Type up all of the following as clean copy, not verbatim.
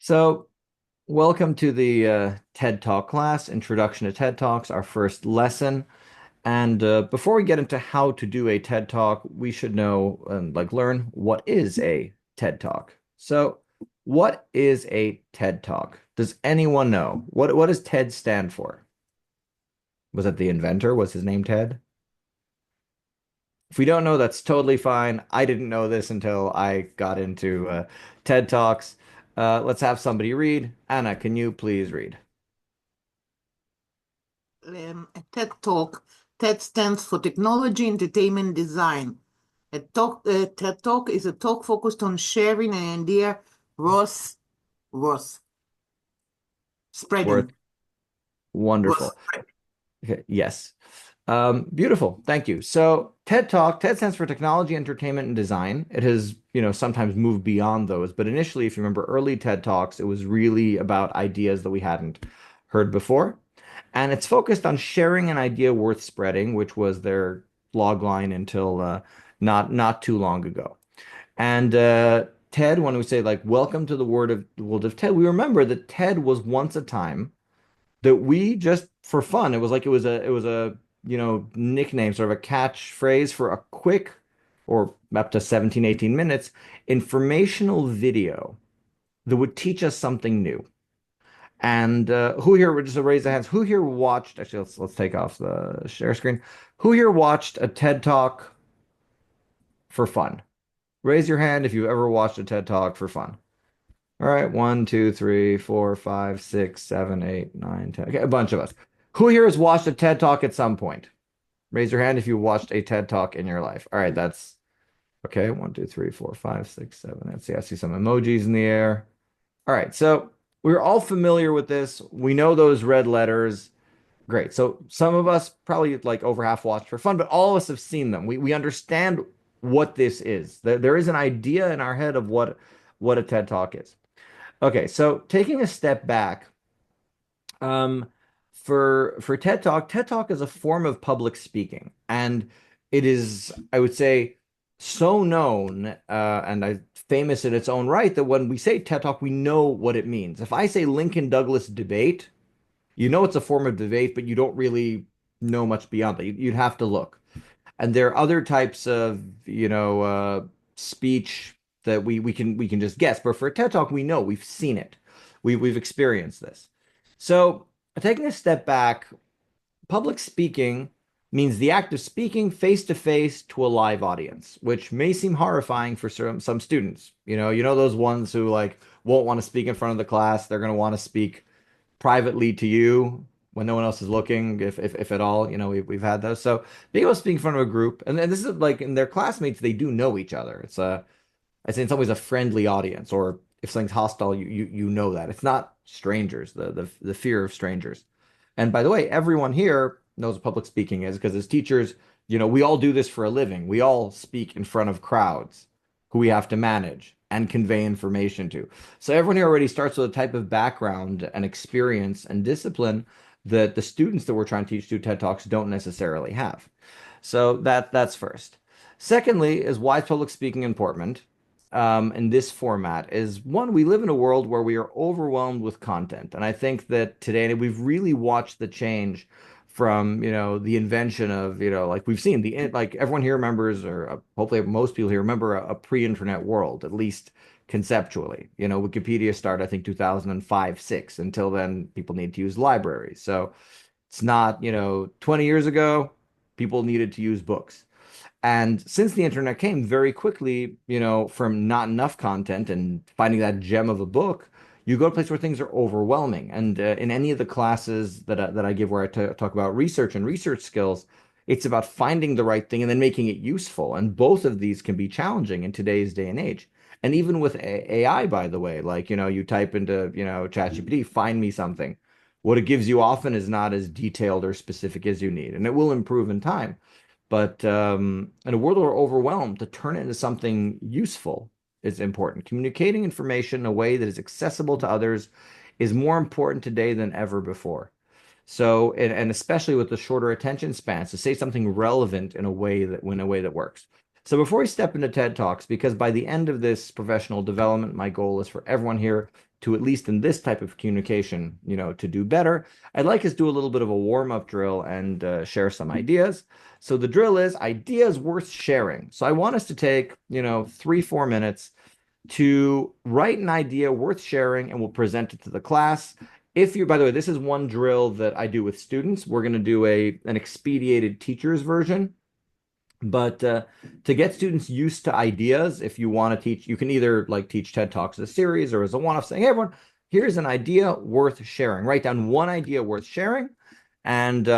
So, welcome to the TED Talk class, Introduction to TED Talks, our first lesson. And before we get into how to do a TED Talk, we should know and learn what is a TED Talk. So, what is a TED Talk? Does anyone know? What does TED stand for? Was it the inventor? Was his name Ted? If we don't know, that's totally fine. I didn't know this until I got into TED Talks. Let's have somebody read. Anna, can you please read? A TED Talk. TED stands for Technology, Entertainment, Design. A TED Talk is a talk focused on sharing an idea, worth, worth, Worth spreading, worth. Wonderful. Okay, yes. Beautiful. Thank you. So TED Talk, TED stands for Technology, Entertainment, and Design. It has, sometimes moved beyond those, but initially, if you remember early TED Talks, it was really about ideas that we hadn't heard before. And it's focused on sharing an idea worth spreading, which was their log line until not too long ago. And TED, when we say welcome to the world of TED, we remember that TED was once a time that we just for fun, it was a nickname, sort of a catchphrase for a quick or up to 17, 18 minutes informational video that would teach us something new. And who here would just raise their hands? Who here watched? Actually, let's take off the share screen. Who here watched a TED Talk for fun? Raise your hand if you've ever watched a TED Talk for fun. All right, one, two, three, four, five, six, seven, eight, nine, 10. Okay, a bunch of us. Who here has watched a TED Talk at some point? Raise your hand if you watched a TED Talk in your life. All right, that's okay. One, two, three, four, five, six, seven. Let's see. I see some emojis in the air. All right, so we're all familiar with this. We know those red letters. Great. So some of us probably like over half watched for fun, but all of us have seen them. We understand what this is. There is an idea in our head of what a TED Talk is. Okay, so taking a step back, um, for TED Talk, TED Talk is a form of public speaking, and it is, I would say, so known and famous in its own right that when we say TED Talk, we know what it means. If I say Lincoln Douglas debate, you know it's a form of debate, but you don't really know much beyond that. You'd have to look. And there are other types of, speech that we can just guess. But for a TED Talk, we know we've seen it. We've experienced this. So taking a step back, public speaking means the act of speaking face to face to a live audience, which may seem horrifying for some students. You know those ones who won't want to speak in front of the class. They're going to want to speak privately to you when no one else is looking, if at all. We've had those. So being able to speak in front of a group, and this is like in their classmates, they do know each other. I say in some ways a friendly audience, or if something's hostile, you know that it's not strangers. The fear of strangers. And by the way, everyone here knows what public speaking is because as teachers, we all do this for a living. We all speak in front of crowds who we have to manage and convey information to. So everyone here already starts with a type of background and experience and discipline that the students that we're trying to teach through TED Talks don't necessarily have. So that's first. Secondly, is why is public speaking important? In this format is one, we live in a world where we are overwhelmed with content. And I think that today we've really watched the change from, the invention of, we've seen everyone here remembers, or hopefully most people here remember a pre-internet world, at least conceptually. Wikipedia started, I think, 2005, six. Until then, people need to use libraries. So it's not, 20 years ago, people needed to use books. And since the internet came very quickly, from not enough content and finding that gem of a book, you go to a place where things are overwhelming. And in any of the classes that I give where talk about research and research skills, it's about finding the right thing and then making it useful. And both of these can be challenging in today's day and age. And even with AI, by the way, you type into, ChatGPT, find me something. What it gives you often is not as detailed or specific as you need, and it will improve in time. But in a world where we're overwhelmed, to turn it into something useful is important. Communicating information in a way that is accessible to others is more important today than ever before. So, and especially with the shorter attention spans, to say something relevant in a way that works. So before we step into TED Talks, because by the end of this professional development, my goal is for everyone here to, at least in this type of communication, to do better, I'd like us to do a little bit of a warm-up drill and share some ideas. So the drill is ideas worth sharing. So I want us to take, 3-4 minutes to write an idea worth sharing, and we'll present it to the class. By the way, this is one drill that I do with students. We're going to do an expedited teacher's version. But to get students used to ideas, if you want to teach, you can either teach TED Talks as a series or as a one-off, saying, hey, everyone, here's an idea worth sharing. Write down one idea worth sharing. And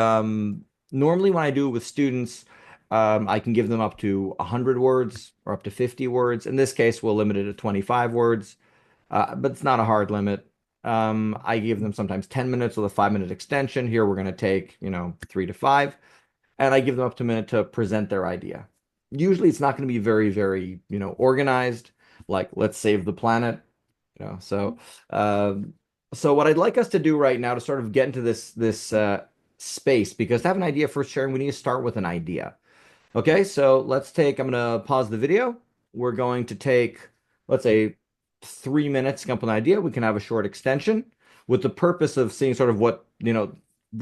normally when I do it with students, I can give them up to 100 words or up to 50 words. In this case, we'll limit it to 25 words, but it's not a hard limit. I give them sometimes 10 minutes with a 5-minute extension. Here, we're going to take, 3 to 5. And I give them up to a minute to present their idea. Usually it's not going to be very, very, organized, like let's save the planet, So what I'd like us to do right now to sort of get into this space, because to have an idea for sharing, we need to start with an idea. Okay, so I'm going to pause the video. We're going to take, let's say, 3 minutes to come up with an idea. We can have a short extension with the purpose of seeing sort of what,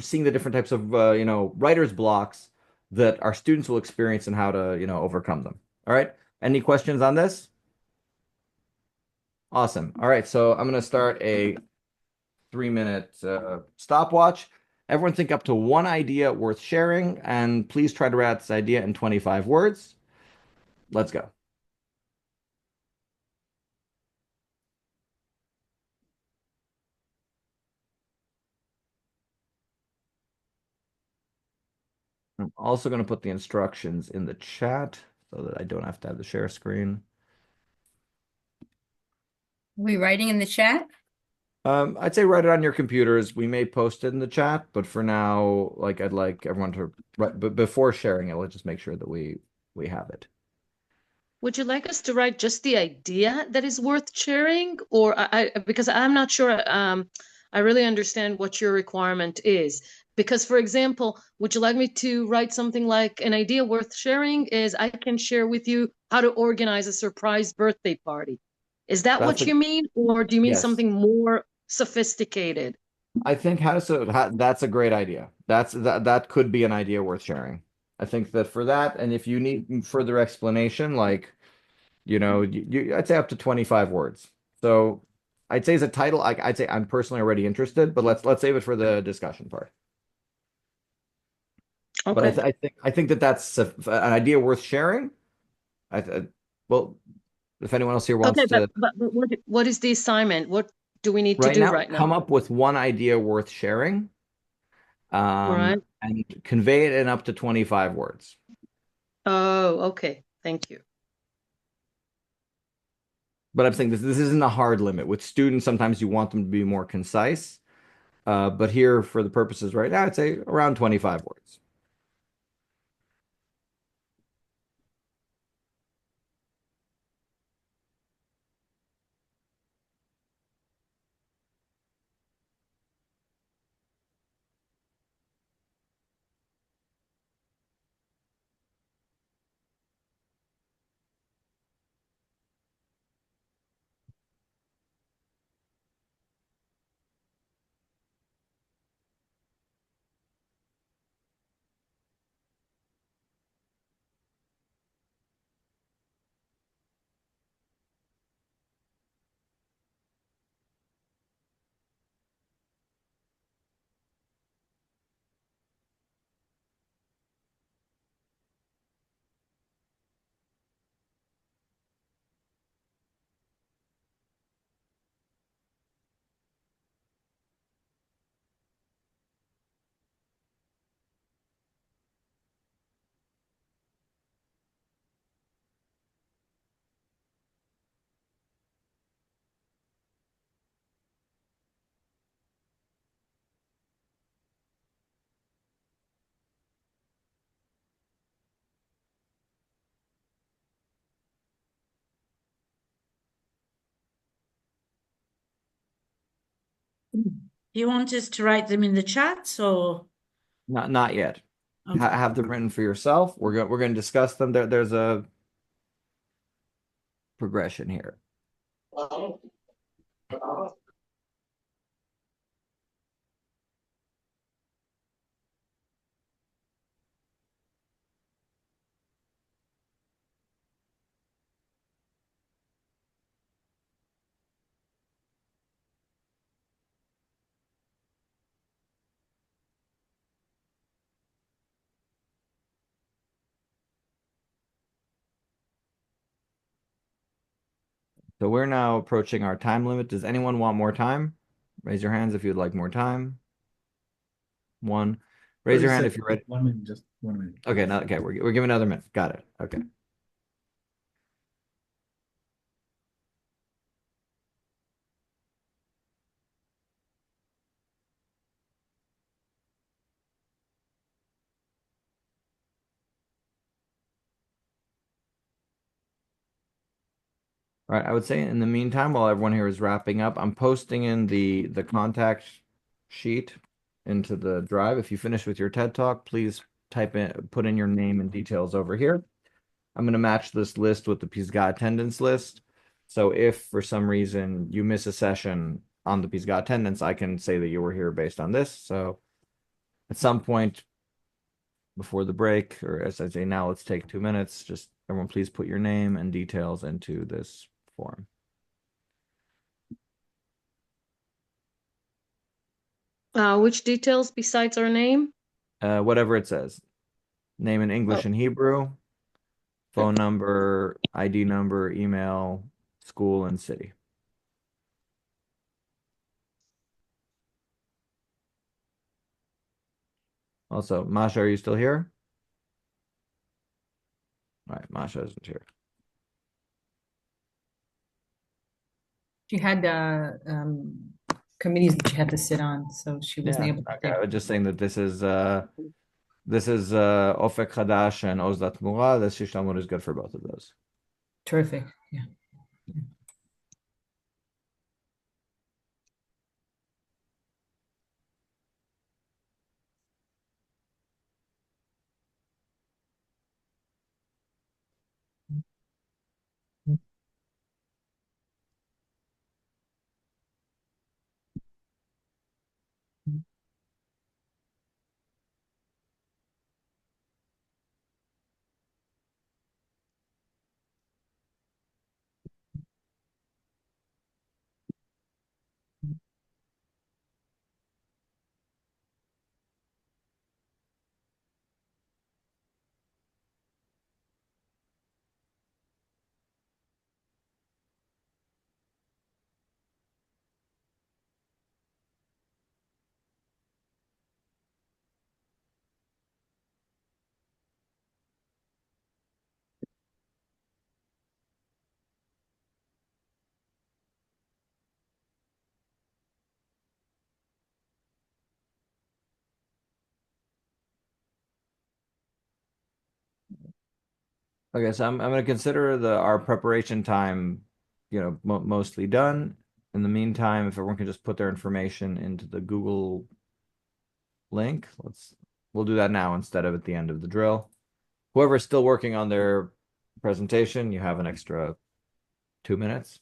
seeing the different types of, writer's blocks that our students will experience and how to, overcome them. All right. Any questions on this? Awesome. All right. So I'm going to start a 3-minute stopwatch. Everyone think up to one idea worth sharing, and please try to write this idea in 25 words. Let's go. I'm also going to put the instructions in the chat so that I don't have to have the share screen. Are we writing in the chat? I'd say write it on your computers. We may post it in the chat, but for now, I'd like everyone to write, but before sharing it, let's just make sure that we have it. Would you like us to write just the idea that is worth sharing, or because I'm not sure I really understand what your requirement is. Because, for example, would you like me to write something like an idea worth sharing is I can share with you how to organize a surprise birthday party. Is that what you mean, or do you mean something more sophisticated? I think that's a great idea. That could be an idea worth sharing. I think that for that, and if you need further explanation, I'd say up to 25 words. So I'd say as a title, I'd say I'm personally already interested, but let's save it for the discussion part. Okay. But I think that's an idea worth sharing. Well, if anyone else here wants to. But what is the assignment? What do we need to do right now? Come up with one idea worth sharing. Right. And convey it in up to 25 words. Oh, okay. Thank you. But I'm saying this isn't a hard limit. With students, sometimes you want them to be more concise. But here, for the purposes right now, I'd say around 25 words. You want us to write them in the chat, or Not yet. Okay. Have them written for yourself. We're going to discuss them. There's a progression here. So we're now approaching our time limit. Does anyone want more time? Raise your hands if you'd like more time. One. Raise your hand if you're ready. 1 minute, just 1 minute. Okay, now, okay, we're giving another minute. Got it. Okay. All right, I would say in the meantime, while everyone here is wrapping up, I'm posting in the contact sheet into the drive. If you finish with your TED Talk, please put in your name and details over here. I'm going to match this list with the Pisgah attendance list. So if for some reason you miss a session on the Pisgah attendance, I can say that you were here based on this. So at some point before the break, or as I say now, let's take 2 minutes. Just everyone, please put your name and details into this form. Which details besides our name? Whatever it says. Name in English and Hebrew, phone number, ID number, email, school, and city. Also, Masha, are you still here? All right, Masha isn't here. She had committees that she had to sit on, so she wasn't Yeah, able to okay. take. I was just saying that this is Ofek Hadash and Ozdat Mura. This Shish Talmud is good for both of those. Terrific. Yeah. Okay, so I'm going to consider our preparation time, mostly done. In the meantime, if everyone can just put their information into the Google link, we'll do that now instead of at the end of the drill. Whoever's still working on their presentation, you have an extra 2 minutes.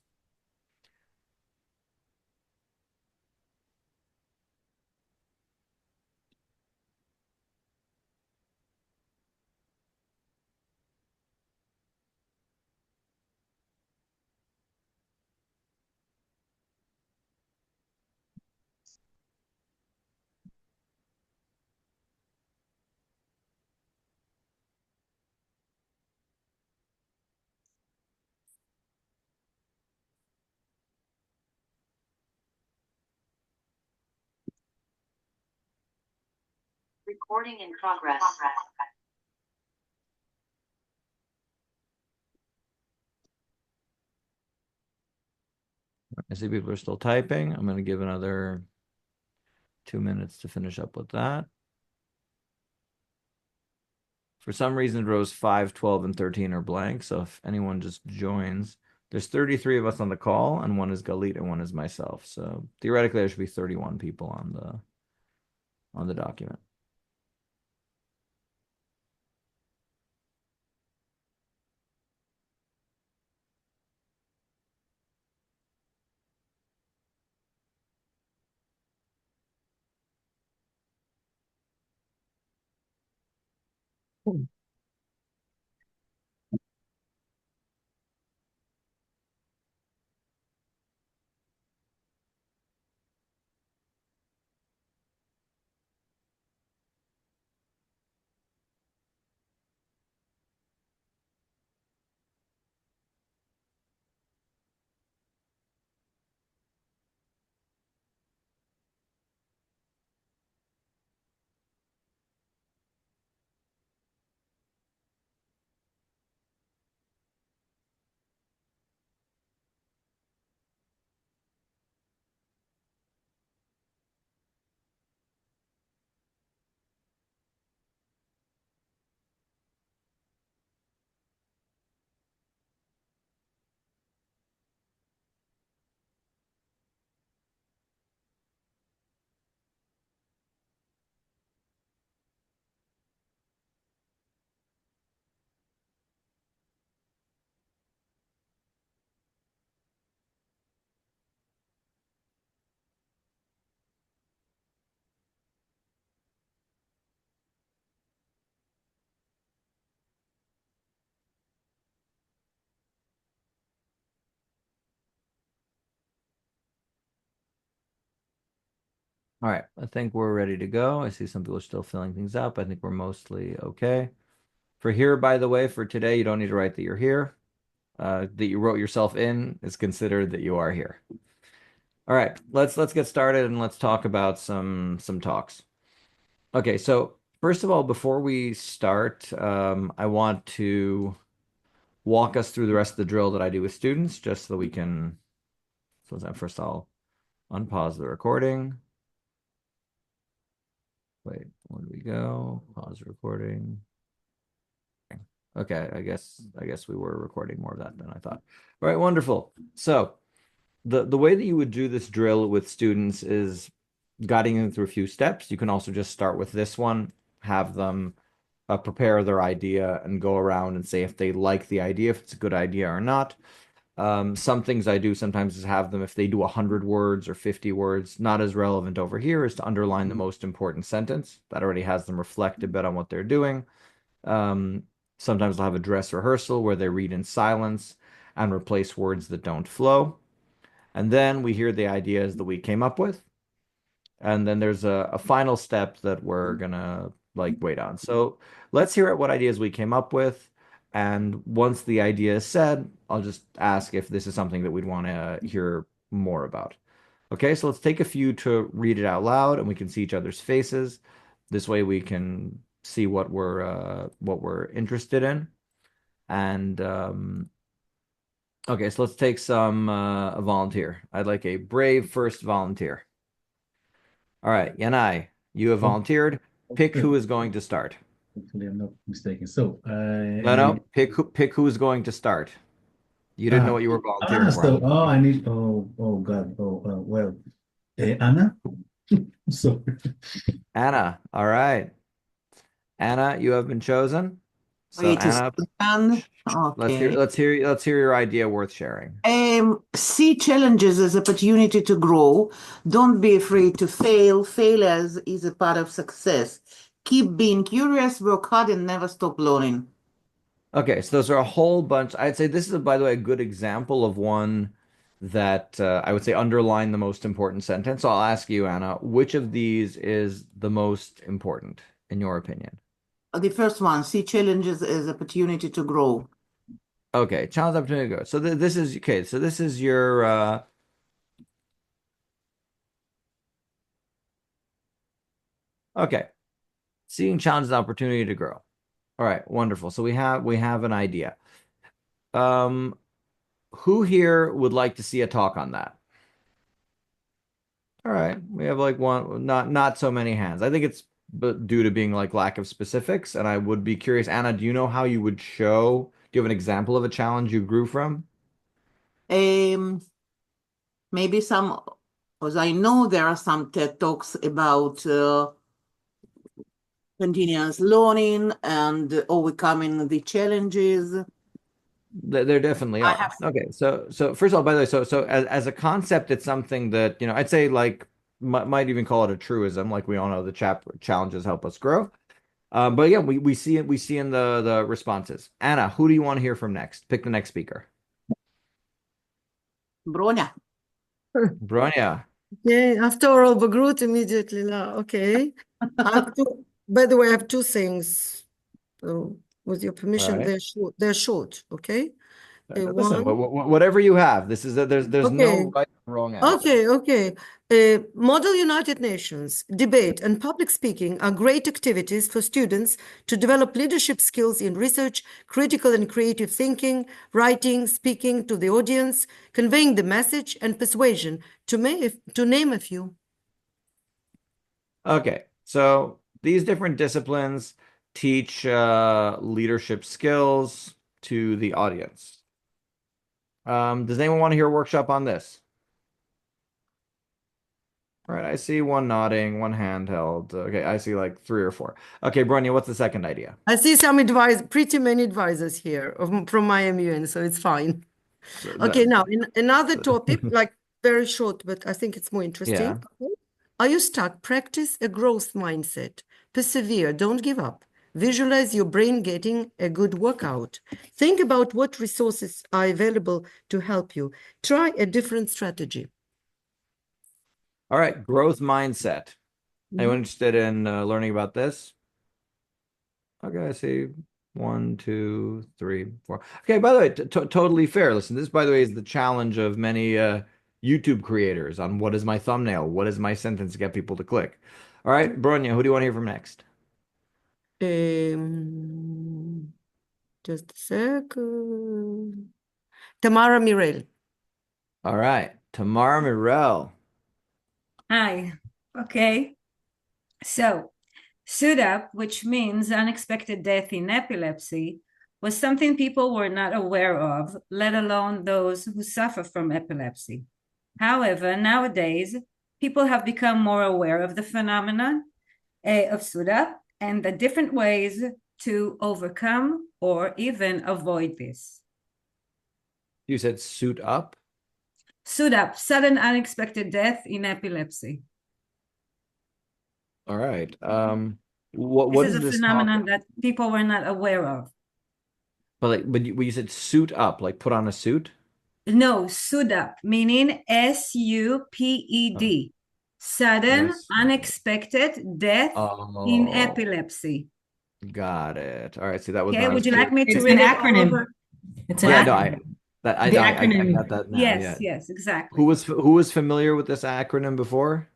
Recording in progress. I see people are still typing. I'm going to give another 2 minutes to finish up with that. For some reason, rows 5, 12, and 13 are blank. So if anyone just joins, there's 33 of us on the call, and one is Galit and one is myself. So theoretically, there should be 31 people on the document. All right, I think we're ready to go. I see some people are still filling things up. I think we're mostly okay. For here, by the way, for today, you don't need to write that you're here. That you wrote yourself in is considered that you are here. All right, let's get started and let's talk about some talks. Okay, so first of all, before we start, I want to walk us through the rest of the drill that I do with students, just so that we can. So first, I'll unpause the recording. Wait, where do we go? Pause recording. Okay, I guess we were recording more of that than I thought. All right, wonderful. So the way that you would do this drill with students is guiding them through a few steps. You can also just start with this one, have them prepare their idea and go around and say if they like the idea, if it's a good idea or not. Some things I do sometimes is have them, if they do 100 words or 50 words, not as relevant over here, is to underline the most important sentence. That already has them reflect a bit on what they're doing. Sometimes I'll have a dress rehearsal where they read in silence and replace words that don't flow. And then we hear the ideas that we came up with. And then there's a final step that we're gonna wait on. So let's hear what ideas we came up with. And once the idea is said, I'll just ask if this is something that we'd want to hear more about. Okay, so let's take a few to read it out loud and we can see each other's faces. This way we can see what we're interested in. And okay, so let's take some a volunteer. I'd like a brave first volunteer. All right, Yanai, you have volunteered. Pick who is going to start. Hopefully I'm not mistaken. So No, pick who is going to start. You didn't know what you were volunteering for. so I need oh God. Well, Anna. So Anna, all right. Anna, you have been chosen. So Wait a Anna, second. Okay. let's hear your idea worth sharing. See challenges as opportunity to grow. Don't be afraid to fail. Failures is a part of success. Keep being curious, work hard, and never stop learning. Okay, so those are a whole bunch. I'd say this is, by the way, a good example of one that I would say underline the most important sentence. So I'll ask you, Anna, which of these is the most important in your opinion? The first one, see challenges as opportunity to grow. Okay, challenge opportunity to go. So this is okay. So this is your okay. Seeing challenges and opportunity to grow. All right, wonderful. So we have an idea. Who here would like to see a talk on that? All right, we have one, not so many hands. I think it's due to being lack of specifics, and I would be curious, Anna, do you know how you would show? Do you have an example of a challenge you grew from? Maybe some, because I know there are some TED Talks about continuous learning and overcoming the challenges. There definitely are. Okay, so first of all, by the way, so as a concept, it's something that I'd say might even call it a truism. We all know the challenges help us grow. But again, we see in the responses. Anna, who do you want to hear from next? Pick the next speaker. Bronya. Bronya. Yeah, after all, Bagrut immediately now. Okay. By the way, I have two things. So, with your permission, right. they're short. Okay. Listen, whatever you have. This is there's no right or wrong answer. Okay. Model United Nations, debate, and public speaking are great activities for students to develop leadership skills in research, critical and creative thinking, writing, speaking to the audience, conveying the message, and persuasion, to name a few. Okay, so these different disciplines teach leadership skills to the audience. Does anyone want to hear a workshop on this? All right, I see one nodding, one hand held. Okay, I see 3 or 4. Okay, Bronya, what's the second idea? I see pretty many advisors here from IMUN, so it's fine. Okay, now another topic, very short, but I think it's more interesting. Yeah. Okay. Are you stuck? Practice a growth mindset. Persevere, don't give up. Visualize your brain getting a good workout. Think about what resources are available to help you. Try a different strategy. All right, growth mindset. Anyone interested in learning about this? Okay, I see 1, 2, 3, 4. Okay, by the way, totally fair. Listen, this, by the way, is the challenge of many YouTube creators on what is my thumbnail, what is my sentence to get people to click. All right, Bronya, who do you want to hear from next? Just a sec. Tamara Mirel. All right, Tamara Mirel. Hi. Okay. So, SUDEP, which means unexpected death in epilepsy, was something people were not aware of, let alone those who suffer from epilepsy. However, nowadays, people have become more aware of the phenomenon of SUDEP and the different ways to overcome or even avoid this. You said suit up? SUDEP, sudden unexpected death in epilepsy. All right. What This is is a this phenomenon topic? that people were not aware of. But you said suit up, like put on a suit? No, SUDEP, meaning SUPED. Sudden, Yes. unexpected death in Oh, epilepsy. got it. All right. See, that was Okay, not would as you clear. like me to It's read an it all acronym. over? It's an Yeah, What? no, acronym. I The I acronym. got that now. Yes, Yeah. yes, exactly. Who was familiar with this acronym before?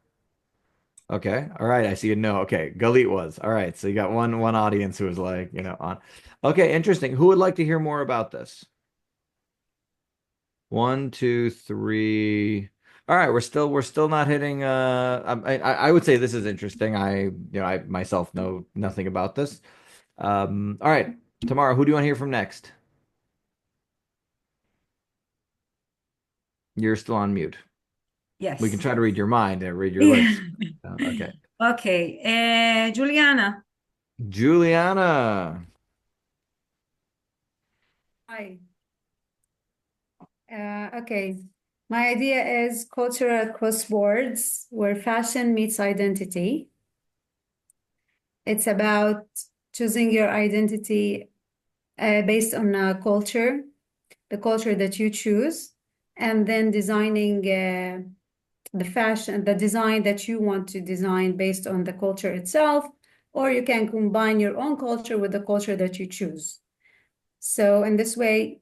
Okay. All right. I see a no. Okay. Galit was. All right. So you got one audience who was like, on. Okay, interesting. Who would like to hear more about this? 1, 2, 3. All right, we're still not hitting I would say this is interesting. I myself know nothing about this. All right. Tamara, who do you want to hear from next? You're still on mute. Yes. We can try to read your mind and read your lips. Okay. Okay, Juliana. Juliana. Hi. Okay. My idea is cultural crosswords where fashion meets identity. It's about choosing your identity based on a culture, the culture that you choose, and then designing the fashion, the design that you want to design based on the culture itself, or you can combine your own culture with the culture that you choose. So in this way,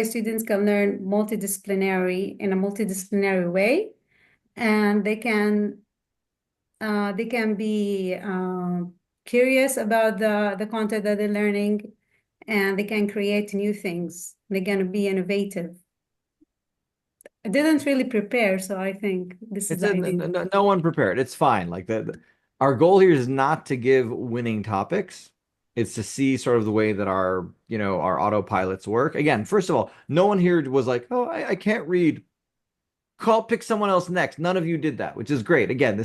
students can learn in a multidisciplinary way, and they can be curious about the content that they're learning, and they can create new things. They're going to be innovative. I didn't really prepare, so I think this is the idea. No one prepared. It's fine. Like our goal here is not to give winning topics. It's to see sort of the way that our autopilots work. Again, first of all, no one here was like, oh, I can't read. Pick someone else next. None of you did that, which is great. Again,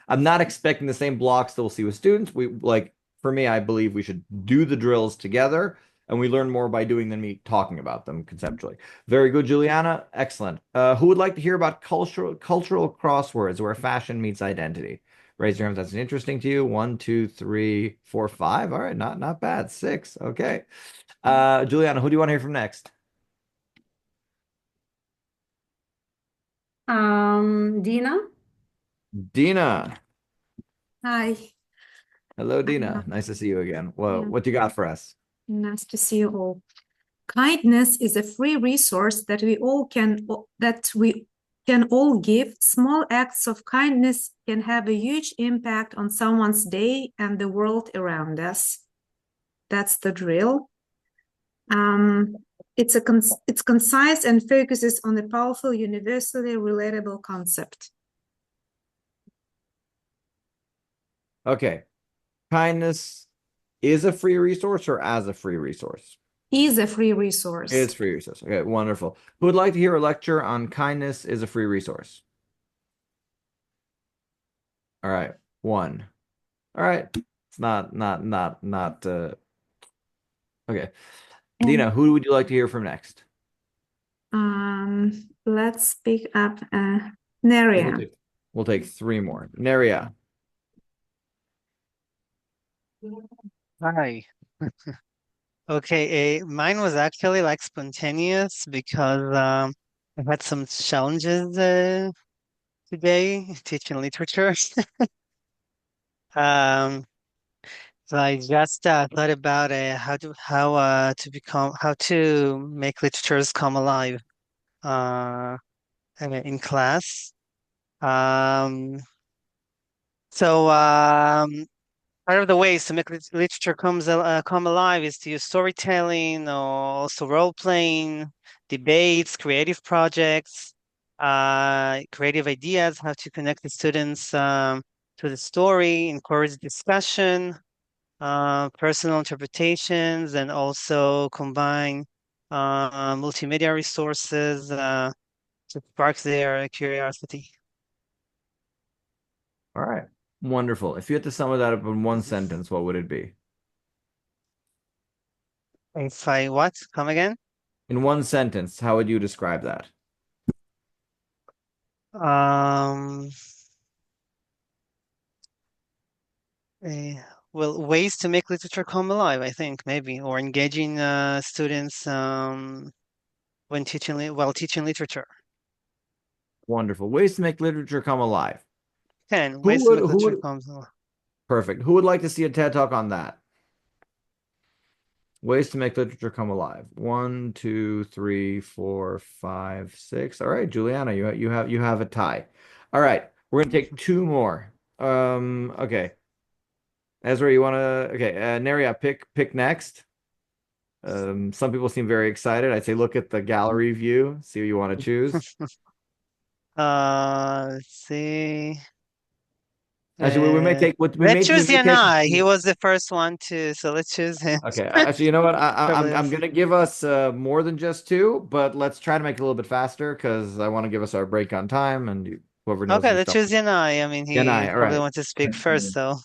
I'm not expecting the same blocks that we'll see with students. For me, I believe we should do the drills together, and we learn more by doing than me talking about them conceptually. Very good, Juliana. Excellent. Who would like to hear about cultural crosswords where fashion meets identity? Raise your hand if that's interesting to you. 1, 2, 3, 4, 5. All right, not bad. 6. Okay. Juliana, who do you want to hear from next? Dina. Dina. Hi. Hello, Dina. Nice to see you again. Well, Yeah. what do you got for us? Nice to see you all. Kindness is a free resource that we can all give. Small acts of kindness can have a huge impact on someone's day and the world around us. That's the drill. It's concise and focuses on a powerful, universally relatable concept. Okay. Kindness is a free resource or as a free resource? Is a free resource. It's free resource. Okay, wonderful. Who would like to hear a lecture on kindness is a free resource? All right, 1. All right. It's not okay. Dina, who would you like to hear from next? Let's pick up Neria. We'll take 3 more. Neria. Hi. Okay, mine was actually like spontaneous because I've had some challenges today teaching literature. Um, so I just thought about how to make literatures come alive in class. Um, so part of the ways to make literature come alive is to use storytelling, or also role playing, debates, creative projects, creative ideas, how to connect the students to the story, encourage discussion, personal interpretations, and also combine multimedia resources to spark their curiosity. All right. Wonderful. If you had to sum that up in one sentence, what would it be? If I what? Come again? In one sentence, how would you describe that? Um, well, ways to make literature come alive, I think, maybe, or engaging students when while teaching literature. Wonderful. Ways to make literature come alive. And ways to make literature come alive. Perfect. Who would like to see a TED Talk on that? Ways to make literature come alive. 1, 2, 3, 4, 5, 6. All right, Juliana, you have a tie. All right, we're gonna take 2 more. Okay. Ezra, you wanna? Okay, Neria, pick next. Some people seem very excited. I'd say look at the gallery view, see what you want to choose. Let's see. Actually, we may take let's choose Yanai. He was the first one so let's choose him. Okay, actually, you know what? I'm gonna give us more than just 2, but let's try to make it a little bit faster because I want to give us our break on time, and whoever knows. Okay, let's choose Yanai. I mean, he probably wants to speak first, so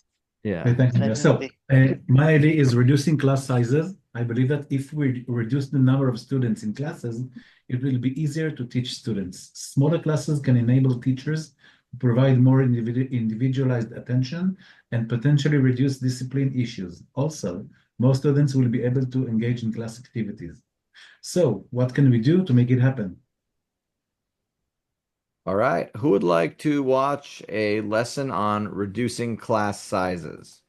yeah. Thank you. So my idea is reducing class sizes. I believe that if we reduce the number of students in classes, it will be easier to teach students. Smaller classes can enable teachers to provide more individualized attention and potentially reduce discipline issues. Also, most students will be able to engage in class activities. So what can we do to make it happen? All right. Who would like to watch a lesson on reducing class sizes?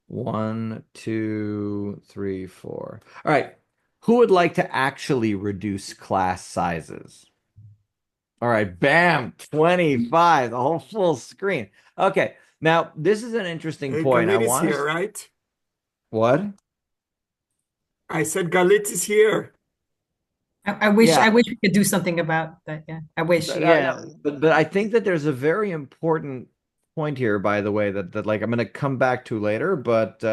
1, 2, 3, 4. All right. Who would like to actually reduce class sizes? All right. Bam. 25. The whole full screen. Okay. Now, this is an interesting point. Galit is here, right? What? I said Galit is here. I wish we could do something about that. Yeah, I wish. But I think that there's a very important point here, by the way, that like I'm going to come back to later. But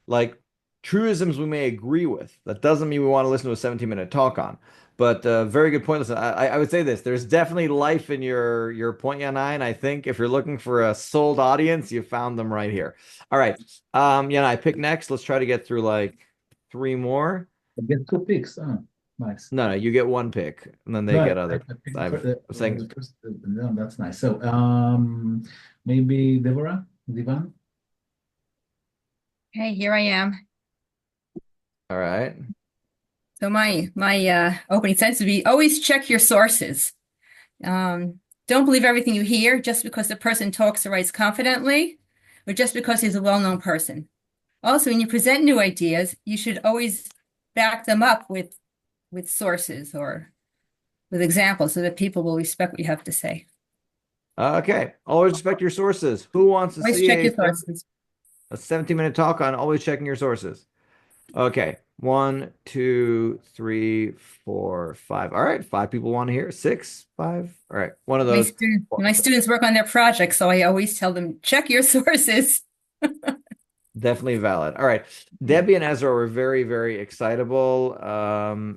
like truisms we may agree with. That doesn't mean we want to listen to a 17-minute talk on. But very good point. Listen, I would say this: there's definitely life in your point, Yanai, and I think if you're looking for a sold audience, you found them right here. All right, Yanai, pick next. Let's try to get through like 3 more. Get 2 picks. Nice. No, you get 1 pick, and then they get other. I'm saying. No, that's nice. So, maybe Deborah, Divan. Okay, here I am. All right. So my opening sentence would be: always check your sources. Don't believe everything you hear just because the person talks or writes confidently, or just because he's a well-known person. Also, when you present new ideas, you should always back them up with sources or with examples so that people will respect what you have to say. Okay. Always respect your sources. Who wants to see check your sources. A 17-minute talk on always checking your sources? Okay. 1, 2, 3, 4, 5. All right. 5 people want to hear. 6, 5. All right. One of those. My students work on their projects, so I always tell them, check your sources. Definitely valid. All right. Debbie and Ezra were very, very excitable.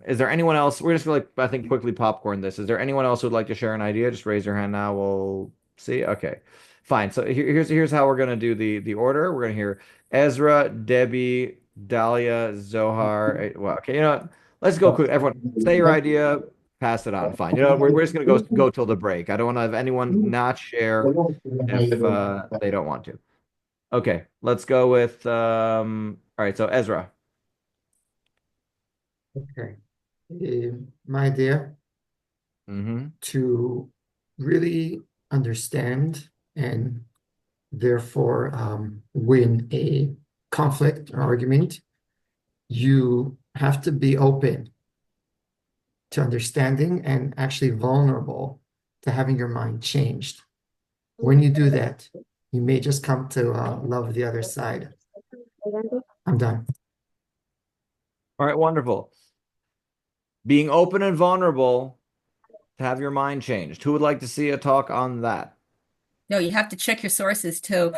Is there anyone else? We're just going to, I think, quickly popcorn this. Is there anyone else who'd like to share an idea? Just raise your hand now. We'll see. Okay. Fine. So here's how we're going to do the order. We're going to hear Ezra, Debbie, Dahlia, Zohar. Well, okay. You know what? Let's go quick. Everyone, say your idea. Pass it on. Fine. You know, we're just going to go till the break. I don't want to have anyone not share if they don't want to. Okay, let's go with all right, so Ezra. Okay. My idea to really understand and therefore win a conflict or argument, you have to be open to understanding and actually vulnerable to having your mind changed. When you do that, you may just come to love the other side. I'm done. All right, wonderful. Being open and vulnerable to have your mind changed. Who would like to see a talk on that? No, you have to check your sources too.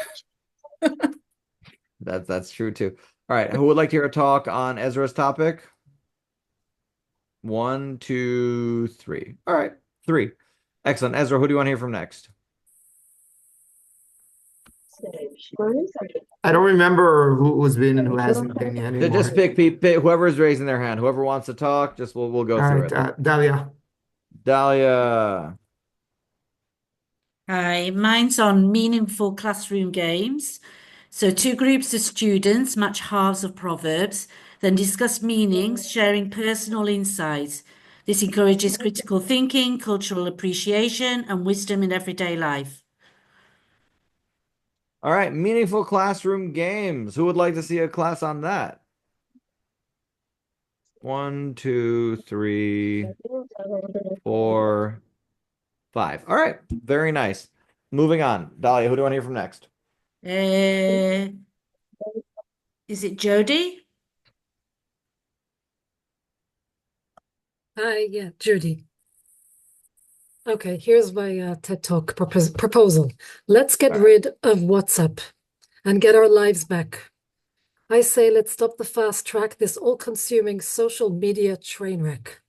That's true too. All right, who would like to hear a talk on Ezra's topic? 1, 2, 3. All right, 3. Excellent. Ezra, who do you want to hear from next? I don't remember who's been and who hasn't been yet anymore. Just pick whoever's raising their hand. Whoever wants to talk, just we'll go All through right, it. Dalia. Dalia. Hi, mine's on meaningful classroom games. So 2 groups of students match halves of proverbs, then discuss meanings, sharing personal insights. This encourages critical thinking, cultural appreciation, and wisdom in everyday life. All right, meaningful classroom games. Who would like to see a class on that? 1, 2, 3, 4, 5. All right, very nice. Moving on. Dahlia, who do you want to hear from next? Is it Jody? Hi, yeah, Judy. Okay, here's my TED Talk proposal. Let's get rid of WhatsApp and get our lives back. I say let's stop the fast track, this all-consuming social media train wreck.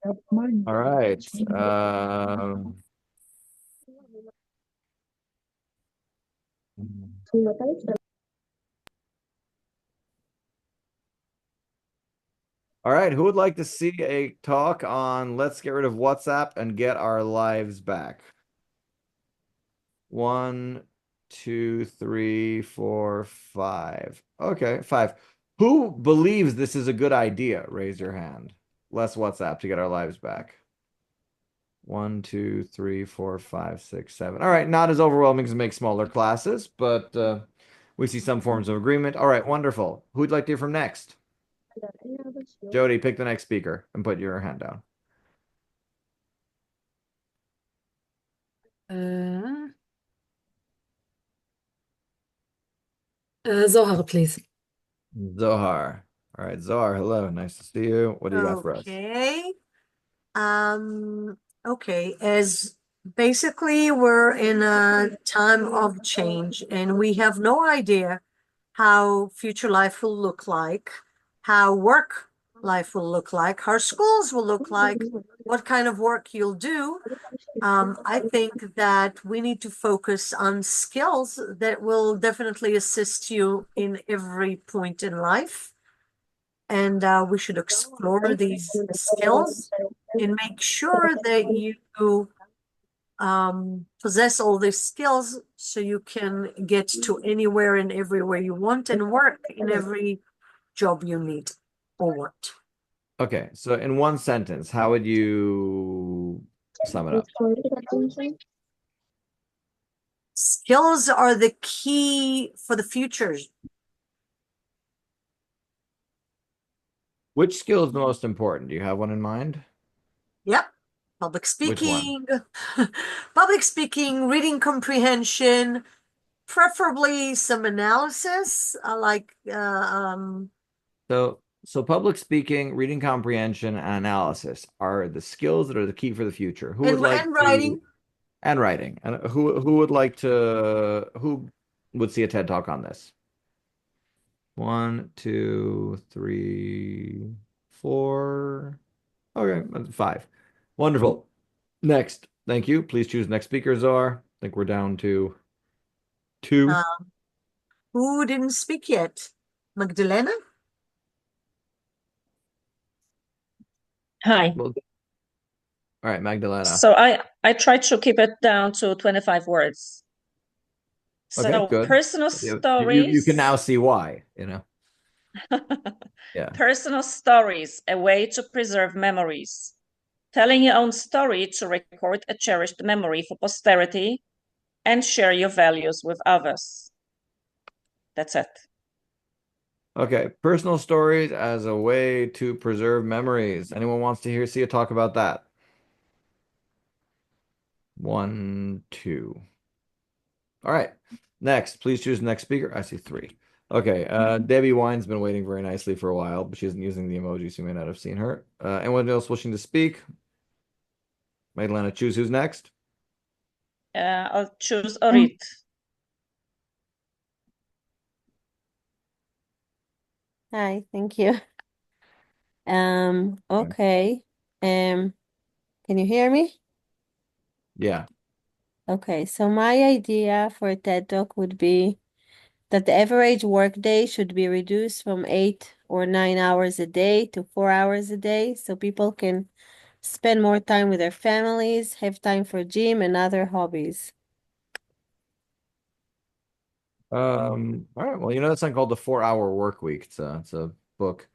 All right. All right, who would like to see a talk on let's get rid of WhatsApp and get our lives back? 1, 2, 3, 4, 5. Okay, 5. Who believes this is a good idea? Raise your hand. Less WhatsApp to get our lives back. 1, 2, 3, 4, 5, 6, 7. All right, not as overwhelming as make smaller classes, but we see some forms of agreement. All right, wonderful. Who'd like to hear from next? Jody, pick the next speaker and put your hand down. Zohar, please. Zohar. All right, Zohar, hello. Nice to see you. What do you got for us? Okay, as basically we're in a time of change and we have no idea how future life will look like, how work life will look like, how schools will look like, what kind of work you'll do. I think that we need to focus on skills that will definitely assist you in every point in life. And we should explore these skills and make sure that you possess all these skills so you can get to anywhere and everywhere you want and work in every job you need or want. Okay, so in one sentence, how would you sum it up? Skills are the key for the future. Which skill is the most important? Do you have one in mind? Yep. Public speaking, public speaking, reading comprehension, preferably some analysis, So public speaking, reading comprehension, and analysis are the skills that are the key for the future. Who would like and writing. And writing. And who would like to who would see a TED Talk on this? 1, 2, 3, 4. Okay, 5. Wonderful. Next. Thank you. Please choose next speaker, Zohar. I think we're down to 2. Who didn't speak yet? Magdalena? Hi. All right, Magdalena. So I tried to keep it down to 25 words. Okay, So good. personal You stories. can now see why, you know. Yeah. Personal stories, a way to preserve memories. Telling your own story to record a cherished memory for posterity and share your values with others. That's it. Okay, personal stories as a way to preserve memories. Anyone wants to see a talk about that? 1, 2. All right. Next, please choose the next speaker. I see 3. Okay, Debbie Wine's been waiting very nicely for a while, but she isn't using the emoji, so you may not have seen her. Anyone else wishing to speak? Magdalena, choose who's next. I'll choose Orit. Hi, thank you. Okay. Can you hear me? Yeah. Okay, so my idea for a TED Talk would be that the average workday should be reduced from 8 or 9 hours a day to 4 hours a day, so people can spend more time with their families, have time for gym and other hobbies. All right. Well, that's something called the 4-Hour Work Week. It's a book.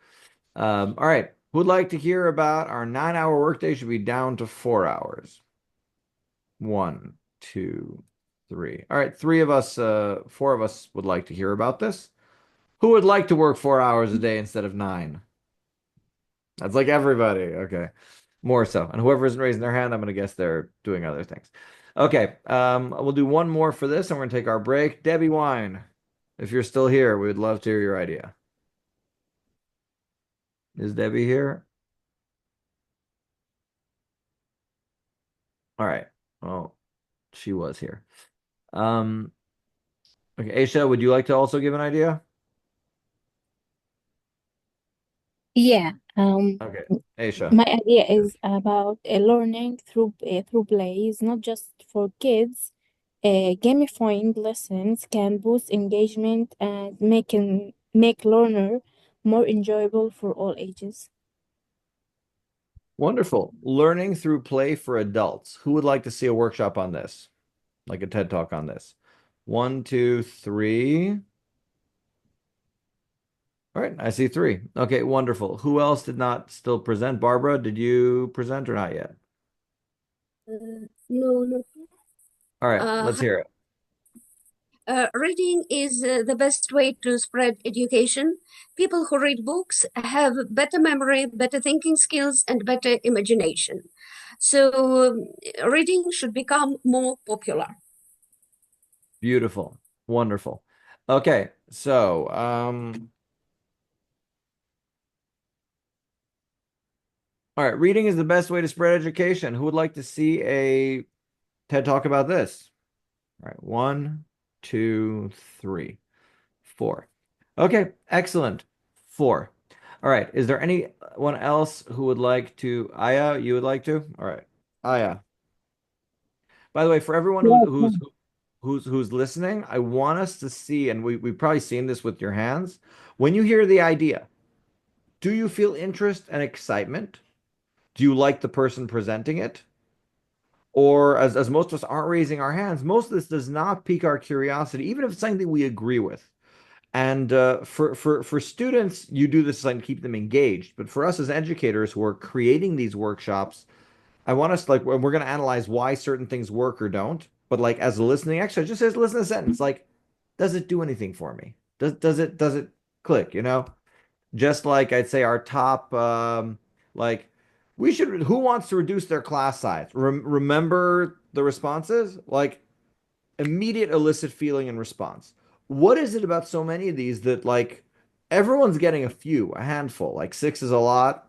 All right. Who'd like to hear about our 9-hour workday should be down to 4 hours? 1, 2, 3. All right. 4 of us would like to hear about this. Who would like to work 4 hours a day instead of 9? That's like everybody. Okay. More so. And whoever isn't raising their hand, I'm going to guess they're doing other things. Okay. We'll do one more for this, and we're going to take our break. Debbie Wine, if you're still here, we would love to hear your idea. Is Debbie here? All right. Oh, she was here. Okay, Aisha, would you like to also give an idea? Yeah, Okay, Aisha. my idea is about learning through plays, not just for kids. Gamifying lessons can boost engagement and make learner more enjoyable for all ages. Wonderful. Learning through play for adults. Who would like to see a workshop on this? Like a TED Talk on this? 1, 2, 3. All right, I see 3. Okay, wonderful. Who else did not still present? Barbara, did you present or not yet? No, not yet. All right, let's hear it. Reading is the best way to spread education. People who read books have better memory, better thinking skills, and better imagination. So reading should become more popular. Beautiful. Wonderful. Okay, so all right, reading is the best way to spread education. Who would like to see a TED Talk about this? All right, 1, 2, 3, 4. Okay, excellent. 4. All right, is there anyone else who would like to? Aya, you would like to? All right, Aya. By the way, for everyone who's listening, I want us to see, and we've probably seen this with your hands. When you hear the idea, do you feel interest and excitement? Do you like the person presenting it? Or as most of us aren't raising our hands, most of this does not pique our curiosity, even if it's something that we agree with. And for students, you do this to keep them engaged. But for us as educators who are creating these workshops, I want us we're going to analyze why certain things work or don't. But as a listening exercise, just listen to a sentence. Does it do anything for me? Does it click? Just like I'd say our top who wants to reduce their class size? Remember the responses? Immediate illicit feeling and response. What is it about so many of these that everyone's getting a handful? 6 is a lot,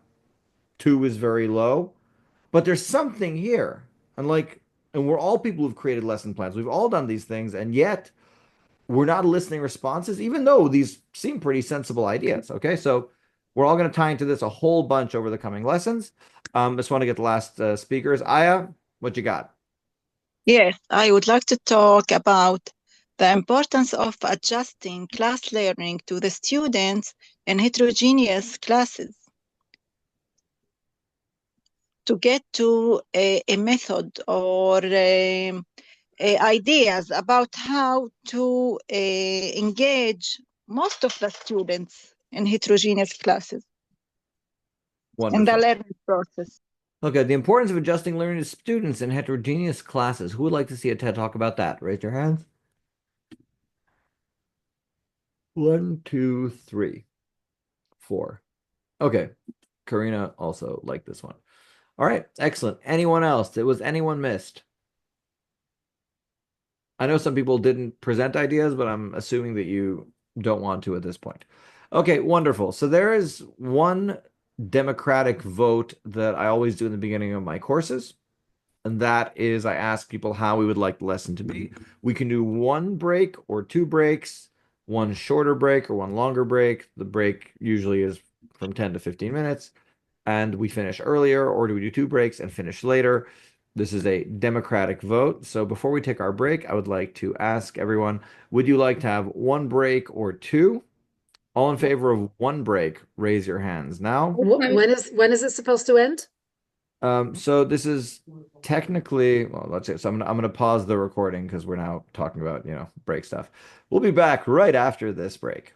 2 is very low, but there's something here. And we're all people who've created lesson plans. We've all done these things, and yet we're not eliciting responses, even though these seem pretty sensible ideas. Okay, so we're all going to tie into this a whole bunch over the coming lessons. Just want to get the last speakers. Aya, what you got? Yes, I would like to talk about the importance of adjusting class learning to the students in heterogeneous classes to get to a method or ideas about how to engage most of the students in heterogeneous classes in the Wonderful. learning process. Okay, the importance of adjusting learning to students in heterogeneous classes. Who would like to see a TED Talk about that? Raise your hands. 1, 2, 3, 4. Okay, Karina also liked this one. All right, excellent. Anyone else? Was anyone missed? I know some people didn't present ideas, but I'm assuming that you don't want to at this point. Okay, wonderful. So there is one democratic vote that I always do in the beginning of my courses, and that is I ask people how we would like the lesson to be. We can do 1 break or 2 breaks, 1 shorter break or 1 longer break. The break usually is from 10 to 15 minutes, and we finish earlier, or do we do 2 breaks and finish later? This is a democratic vote. So before we take our break, I would like to ask everyone, would you like to have 1 break or 2? All in favor of 1 break, raise your hands now. When is it supposed to end? So this is technically, well, let's say, so I'm gonna pause the recording because we're now talking about, break stuff. We'll be back right after this break.